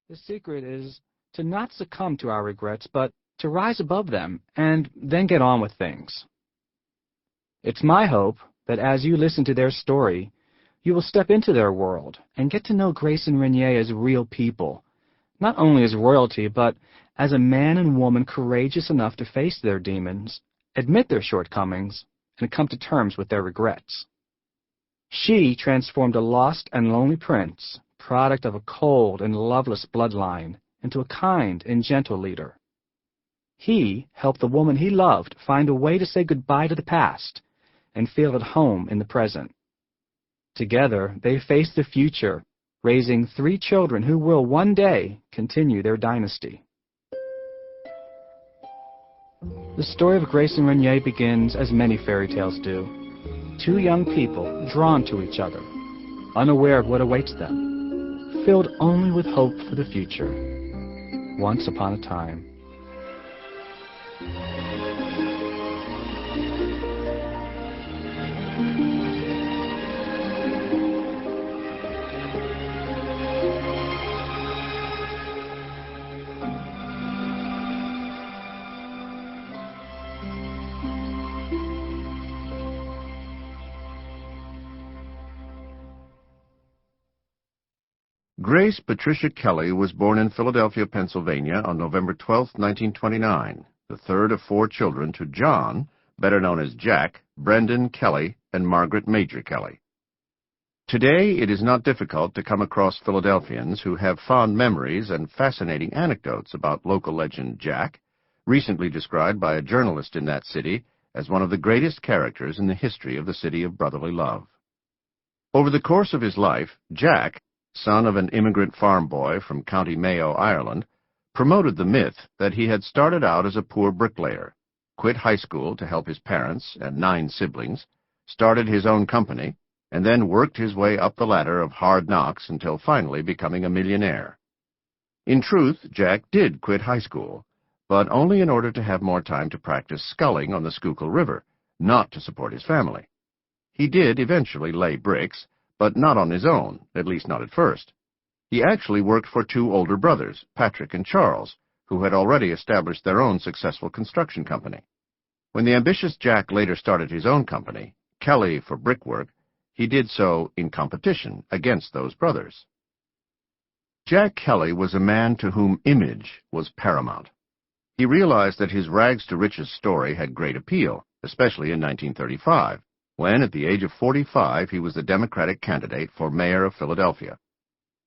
The secret is to not succumb to our regrets, but to rise above them and then get on with things. It's my hope that as you listen to their story, you will step into their world and get to know Grace and Renier as real people, not only as royalty, but as a man and woman courageous enough to face their demons, admit their shortcomings, and come to terms with their regrets. She transformed a lost and lonely prince, product of a cold and loveless bloodline, into a kind and gentle leader. He helped the woman he loved find a way to say goodbye to the past and feel at home in the present. Together, they face the future, raising 3 children who will one day continue their dynasty. The story of Grace and Renier begins as many fairy tales do. 2 young people drawn to each other, unaware of what awaits them, filled only with hope for the future. Once upon a time. Grace Patricia Kelly was born in Philadelphia, Pennsylvania on November 12, 1929, the third of 4 children to John, better known as Jack, Brendan Kelly, and Margaret Major Kelly. Today, it is not difficult to come across Philadelphians who have fond memories and fascinating anecdotes about local legend Jack, recently described by a journalist in that city as one of the greatest characters in the history of the city of brotherly love. Over the course of his life, Jack, son of an immigrant farm boy from County Mayo, Ireland, promoted the myth that he had started out as a poor bricklayer, quit high school to help his parents and 9 siblings, started his own company, and then worked his way up the ladder of hard knocks until finally becoming a millionaire. In truth, Jack did quit high school, but only in order to have more time to practice sculling on the Schuylkill River, not to support his family. He did eventually lay bricks, but not on his own, at least not at first. He actually worked for 2 older brothers, Patrick and Charles, who had already established their own successful construction company. When the ambitious Jack later started his own company, Kelly for Brickwork, he did so in competition against those brothers. Jack Kelly was a man to whom image was paramount. He realized that his rags-to-riches story had great appeal, especially in 1935. When, at the age of 45, he was the Democratic candidate for mayor of Philadelphia.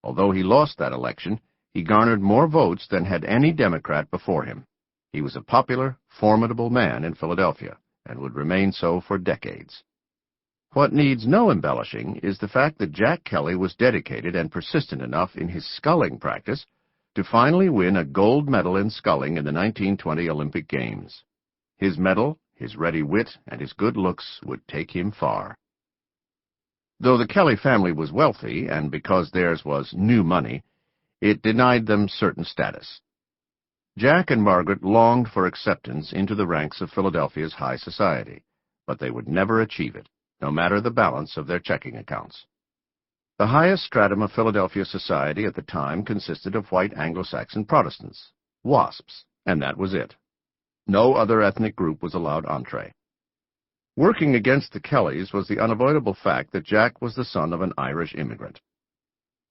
Although he lost that election, he garnered more votes than had any Democrat before him. He was a popular, formidable man in Philadelphia, and would remain so for decades. What needs no embellishing is the fact that Jack Kelly was dedicated and persistent enough in his sculling practice to finally win a gold medal in sculling in the 1920 Olympic Games. His medal, his ready wit, and his good looks would take him far. Though the Kelly family was wealthy, and because theirs was new money, it denied them certain status. Jack and Margaret longed for acceptance into the ranks of Philadelphia's high society, but they would never achieve it, no matter the balance of their checking accounts. The highest stratum of Philadelphia society at the time consisted of white Anglo-Saxon Protestants, WASPs, and that was it. No other ethnic group was allowed entree. Working against the Kellys was the unavoidable fact that Jack was the son of an Irish immigrant.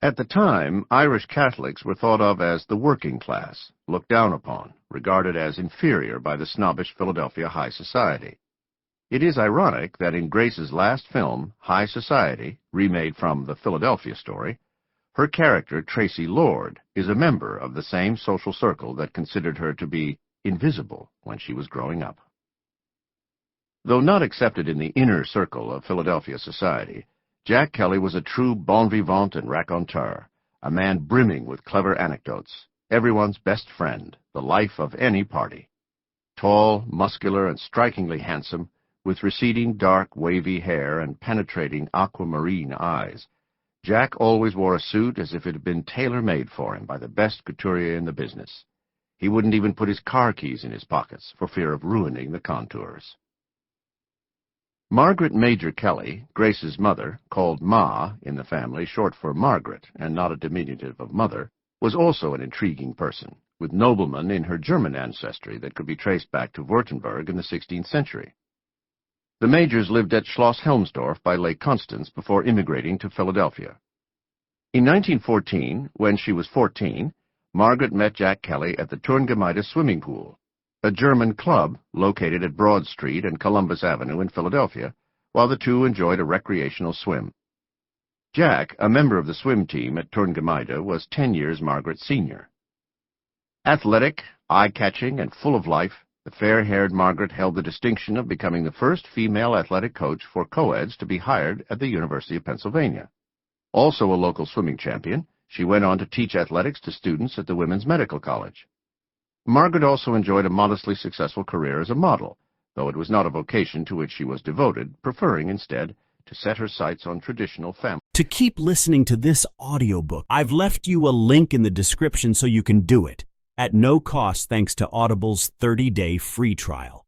At the time, Irish Catholics were thought of as the working class, looked down upon, regarded as inferior by the snobbish Philadelphia high society. It is ironic that in Grace's last film, High Society, remade from the Philadelphia story, her character, Tracy Lord, is a member of the same social circle that considered her to be invisible when she was growing up. Though not accepted in the inner circle of Philadelphia society, Jack Kelly was a true bon vivant and raconteur, a man brimming with clever anecdotes, everyone's best friend, the life of any party. Tall, muscular, and strikingly handsome, with receding dark, wavy hair and penetrating aquamarine eyes, Jack always wore a suit as if it had been tailor-made for him by the best couturier in the business. He wouldn't even put his car keys in his pockets for fear of ruining the contours. Margaret Major Kelly, Grace's mother, called Ma in the family, short for Margaret and not a diminutive of mother, was also an intriguing person, with noblemen in her German ancestry that could be traced back to Württemberg in the 16th century. The Majors lived at Schloss Helmsdorf by Lake Constance before immigrating to Philadelphia. In 1914, when she was 14, Margaret met Jack Kelly at the Turngemeinde swimming pool, a German club located at Broad Street and Columbus Avenue in Philadelphia, while the two enjoyed a recreational swim. Jack, a member of the swim team at Turngemeinde, was 10 years Margaret's senior. Athletic, eye-catching, and full of life, the fair-haired Margaret held the distinction of becoming the first female athletic coach for co-eds to be hired at the University of Pennsylvania. Also a local swimming champion, she went on to teach athletics to students at the Women's Medical College. Margaret also enjoyed a modestly successful career as a model, though it was not a vocation to which she was devoted, preferring instead to set her sights on traditional family. To keep listening to this audiobook, I've left you a link in the description so you can do it, at no cost thanks to Audible's 30-day free trial.